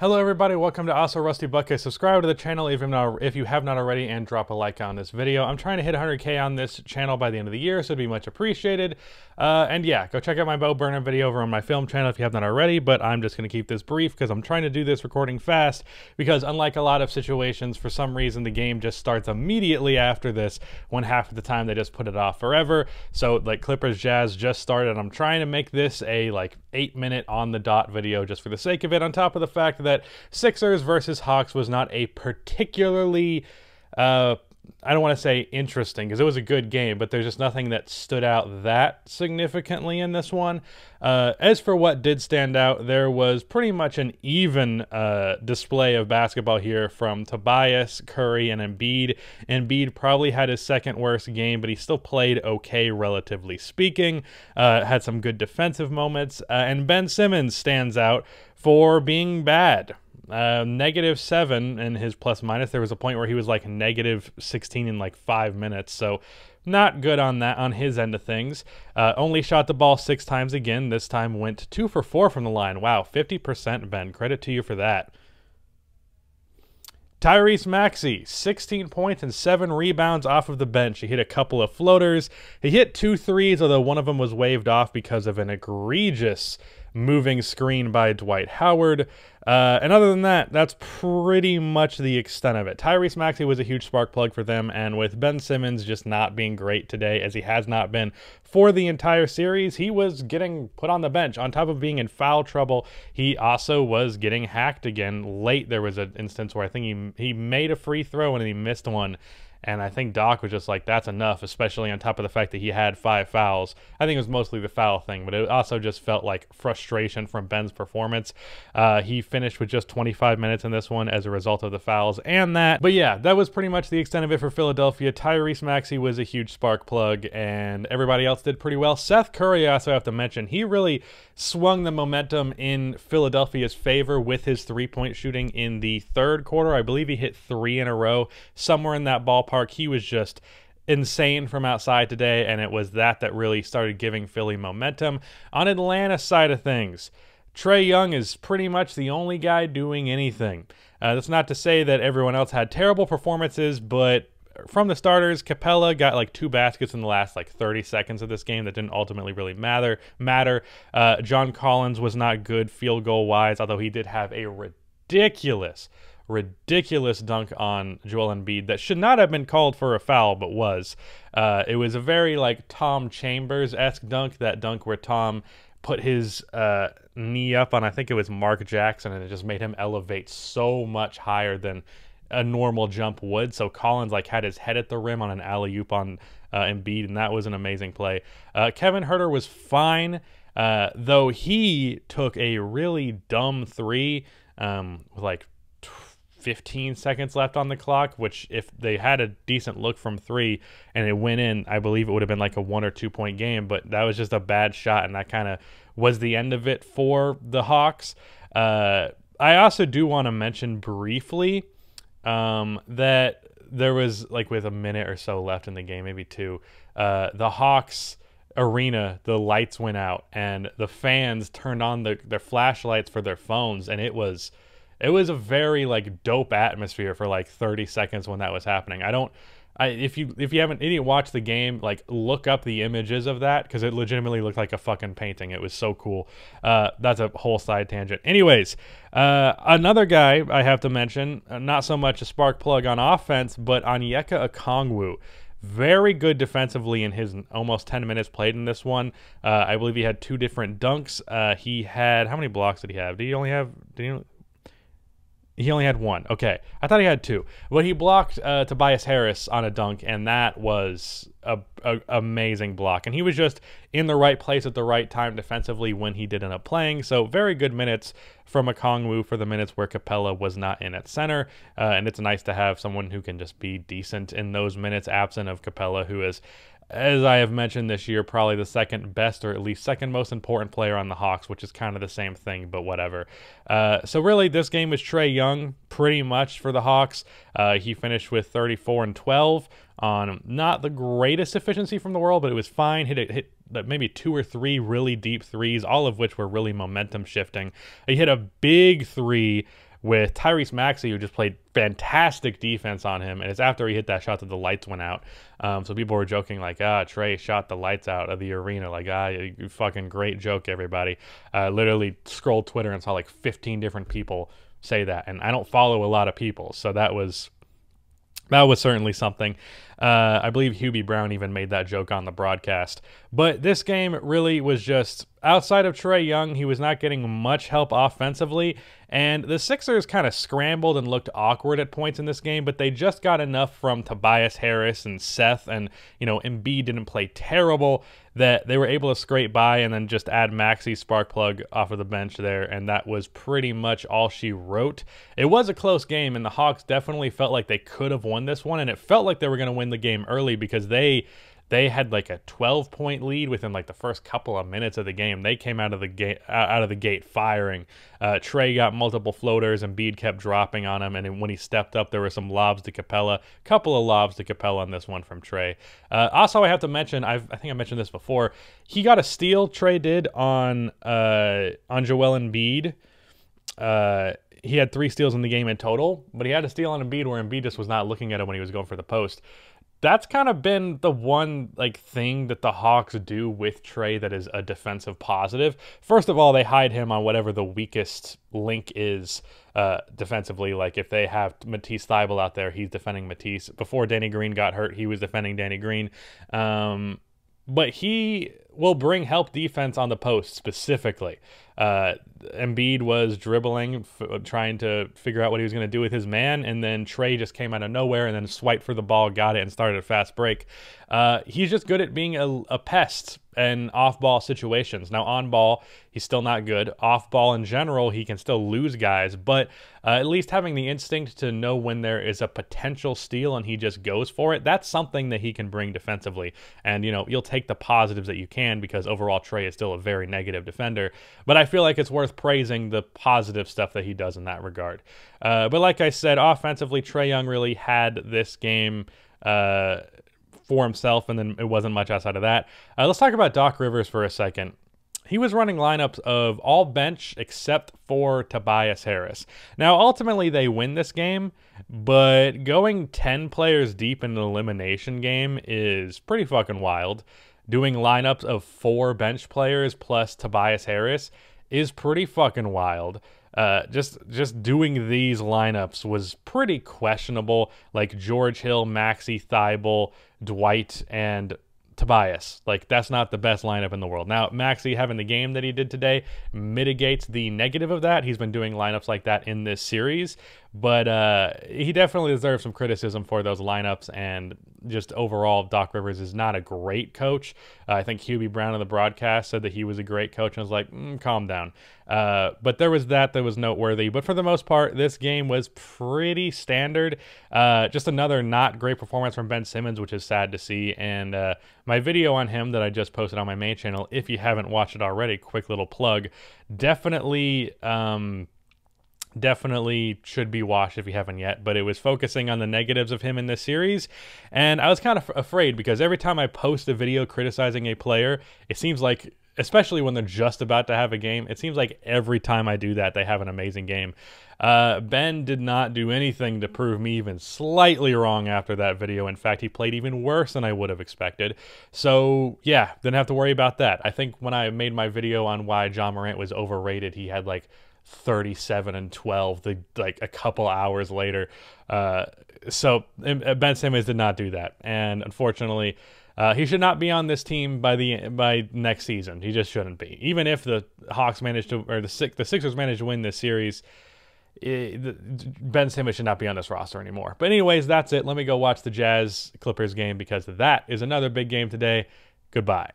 Hello everybody, welcome to Also Rusty Bucket. Subscribe to the channel if you have not already, and drop a like on this video. I'm trying to hit 100K on this channel by the end of the year, so it'd be much appreciated. And yeah, go check out my bow burner video over on my film channel if you have not already, but I'm just going to keep this brief because I'm trying to do this recording fast, because unlike a lot of situations, for some reason the game just starts immediately after this, when half of the time they just put it off forever. So like Clippers Jazz just started. I'm trying to make this a like 8-minute on the dot video just for the sake of it, on top of the fact that Sixers versus Hawks was not a particularly, I don't want to say interesting, because it was a good game, but there's just nothing that stood out that significantly in this one. As for what did stand out, there was pretty much an even display of basketball here from Tobias, Curry, and Embiid. Embiid probably had his second worst game, but he still played okay, relatively speaking. Had some good defensive moments, and Ben Simmons stands out for being bad. -7 in his plus minus. There was a point where he was like -16 in like 5 minutes, so not good on that, on his end of things. Only shot the ball 6 times again. This time went 2 for 4 from the line. Wow, 50%, Ben. Credit to you for that. Tyrese Maxey, 16 points and 7 rebounds off of the bench. He hit a couple of floaters. He hit 2 threes, although one of them was waved off because of an egregious moving screen by Dwight Howard. And other than that, that's pretty much the extent of it. Tyrese Maxey was a huge spark plug for them, and with Ben Simmons just not being great today, as he has not been for the entire series, he was getting put on the bench. On top of being in foul trouble, he also was getting hacked again. Late, there was an instance where I think he made a free throw and he missed one. And I think Doc was just like, that's enough, especially on top of the fact that he had 5 fouls. I think it was mostly the foul thing, but it also just felt like frustration from Ben's performance. He finished with just 25 minutes in this one as a result of the fouls and that. But yeah, that was pretty much the extent of it for Philadelphia. Tyrese Maxey was a huge spark plug, and everybody else did pretty well. Seth Curry, I also have to mention, he really swung the momentum in Philadelphia's favor with his three-point shooting in the third quarter. I believe he hit 3 in a row, somewhere in that ballpark. He was just insane from outside today, and it was that really started giving Philly momentum. On Atlanta's side of things, Trae Young is pretty much the only guy doing anything. That's not to say that everyone else had terrible performances, but from the starters, Capella got like 2 baskets in the last like 30 seconds of this game that didn't ultimately really matter. John Collins was not good field goal wise, although he did have a ridiculous dunk on Joel Embiid that should not have been called for a foul, but was. It was a very like Tom Chambers-esque dunk, that dunk where Tom put his knee up on, I think it was Mark Jackson, and it just made him elevate so much higher than a normal jump would. So Collins like had his head at the rim on an alley-oop on Embiid, and that was an amazing play. Kevin Huerter was fine, though he took a really dumb 3 with like 15 seconds left on the clock, which if they had a decent look from 3 and it went in, I believe it would have been like a 1 or 2 point game, but that was just a bad shot, and that kind of was the end of it for the Hawks. I also do want to mention briefly that there was, like, with a minute or so left in the game, maybe 2, the Hawks arena, the lights went out and the fans turned on their flashlights for their phones, and it was a very like dope atmosphere for like 30 seconds when that was happening. If you didn't watch the game, like look up the images of that, because it legitimately looked like a fucking painting. It was so cool. That's a whole side tangent. Anyways, another guy I have to mention, not so much a spark plug on offense, but Onyeka Okongwu. Very good defensively in his almost 10 minutes played in this one. I believe he had 2 different dunks. He had, how many blocks did he have? He only had 1. Okay. I thought he had 2. But he blocked Tobias Harris on a dunk, and that was a amazing block. And he was just in the right place at the right time defensively when he did end up playing. So very good minutes from Okongwu for the minutes where Capella was not in at center. And it's nice to have someone who can just be decent in those minutes, absent of Capella, who is, as I have mentioned this year, probably the second best, or at least second most important player on the Hawks, which is kind of the same thing, but whatever. So really, this game was Trae Young pretty much for the Hawks. He finished with 34 and 12 on not the greatest efficiency from the world, but it was fine. Hit maybe 2 or 3 really deep threes, all of which were really momentum shifting. He hit a big 3 with Tyrese Maxey, who just played fantastic defense on him, and it's after he hit that shot that the lights went out. So people were joking like, Trey shot the lights out of the arena. Like, you fucking great joke, everybody. Literally scrolled Twitter and saw like 15 different people say that, and I don't follow a lot of people, so that was certainly something. I believe Hubie Brown even made that joke on the broadcast. But this game really was just, outside of Trae Young, he was not getting much help offensively, and the Sixers kind of scrambled and looked awkward at points in this game, but they just got enough from Tobias Harris and Seth, and, Embiid didn't play terrible, that they were able to scrape by and then just add Maxey spark plug off of the bench there, and that was pretty much all she wrote. It was a close game, and the Hawks definitely felt like they could have won this one, and it felt like they were going to win the game early because they had like a 12-point lead within like the first couple of minutes of the game. They came out of the gate firing. Trae got multiple floaters, and Embiid kept dropping on him, and when he stepped up, there were some lobs to Capella. Couple of lobs to Capella on this one from Trae. Also, I have to mention, I think I mentioned this before, he got a steal, Trae did, on Joel Embiid. He had 3 steals in the game in total, but he had a steal on Embiid where Embiid just was not looking at him when he was going for the post. That's kind of been the one thing that the Hawks do with Trae that is a defensive positive. First of all, they hide him on whatever the weakest link is defensively. Like if they have Matisse Thybulle out there, he's defending Matisse. Before Danny Green got hurt, he was defending Danny Green. But he will bring help defense on the post specifically. Embiid was dribbling, trying to figure out what he was going to do with his man, and then Trae just came out of nowhere and then swiped for the ball, got it, and started a fast break. He's just good at being a pest in off-ball situations. Now, on-ball, he's still not good. Off-ball in general, he can still lose guys, but at least having the instinct to know when there is a potential steal and he just goes for it, that's something that he can bring defensively. And, you'll take the positives that you can because overall Trae is still a very negative defender. But I feel like it's worth praising the positive stuff that he does in that regard. But like I said, offensively, Trae Young really had this game for himself, and then it wasn't much outside of that. Let's talk about Doc Rivers for a second. He was running lineups of all bench except for Tobias Harris. Now, ultimately, they win this game, but going 10 players deep in an elimination game is pretty fucking wild. Doing lineups of 4 bench players plus Tobias Harris is pretty fucking wild. Just doing these lineups was pretty questionable, like George Hill, Maxey, Thybulle, Dwight, and Tobias. Like, that's not the best lineup in the world. Now, Maxey having the game that he did today mitigates the negative of that. He's been doing lineups like that in this series, but he definitely deserves some criticism for those lineups, and just overall, Doc Rivers is not a great coach. I think Hubie Brown on the broadcast said that he was a great coach, and I was like, calm down. But there was that was noteworthy. But for the most part, this game was pretty standard. Just another not great performance from Ben Simmons, which is sad to see. And my video on him that I just posted on my main channel, if you haven't watched it already, quick little plug, definitely should be watched if you haven't yet, but it was focusing on the negatives of him in this series, and I was kind of afraid because every time I post a video criticizing a player, it seems like, especially when they're just about to have a game, it seems like every time I do that, they have an amazing game. Ben did not do anything to prove me even slightly wrong after that video. In fact, he played even worse than I would have expected. So, yeah, didn't have to worry about that. I think when I made my video on why John Morant was overrated, he had like 37 and 12 like a couple hours later. So Ben Simmons did not do that, and unfortunately he should not be on this team by next season. He just shouldn't be. Even if the Hawks managed to, or the Sixers managed to win this series, Ben Simmons should not be on this roster anymore. But anyways, that's it. Let me go watch the Jazz Clippers game because that is another big game today. Goodbye.